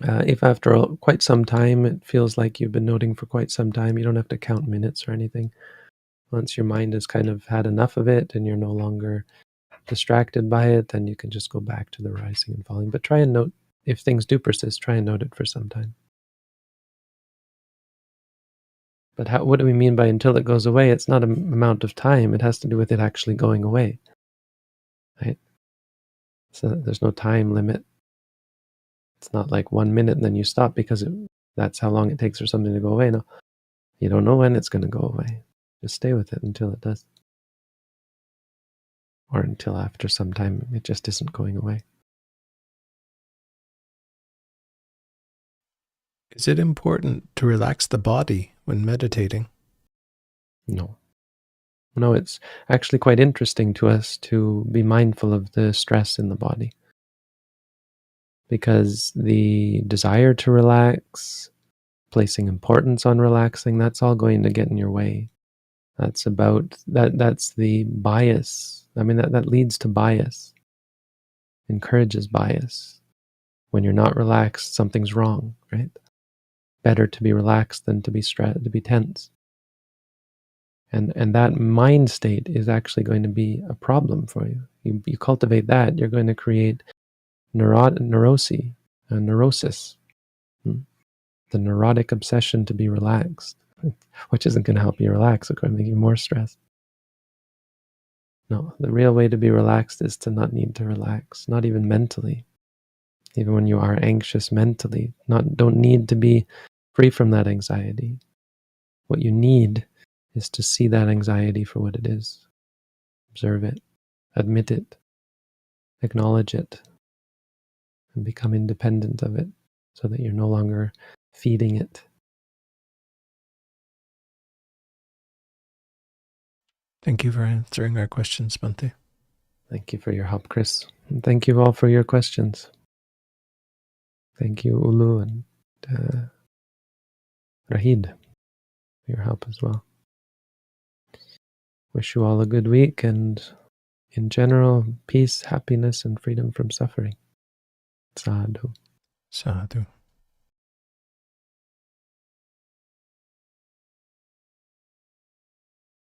If after quite some time it feels like you've been noting for quite some time, you don't have to count minutes or anything. Once your mind has kind of had enough of it and you're no longer distracted by it, then you can just go back to the rising and falling. But try and note, if things do persist, try and note it for some time. But what do we mean by until it goes away? It's not an amount of time. It has to do with it actually going away, right? So there's no time limit. It's not like 1 minute and then you stop because that's how long it takes for something to go away. No, you don't know when it's going to go away. Just stay with it until it does. Or until after some time it just isn't going away. Is it important to relax the body when meditating? No. No, it's actually quite interesting to us to be mindful of the stress in the body. Because the desire to relax, placing importance on relaxing, that's all going to get in your way. That's the bias. I mean, that leads to bias, encourages bias. When you're not relaxed, something's wrong, right? better to be relaxed than to be tense. And that mind state is actually going to be a problem for you. You cultivate that, you're going to create neurosis, the neurotic obsession to be relaxed, which isn't going to help you relax. It's going to make you more stressed. No, the real way to be relaxed is to not need to relax, not even mentally. Even when you are anxious mentally, don't need to be free from that anxiety. What you need is to see that anxiety for what it is. Observe it, admit it, acknowledge it, and become independent of it so that you're no longer feeding it. Thank you for answering our questions, Bhante. Thank you for your help, Chris. And thank you all for your questions. Thank you, Ulu and Rahid, for your help as well. Wish you all a good week and, in general, peace, happiness, and freedom from suffering. Sadhu. Sadhu.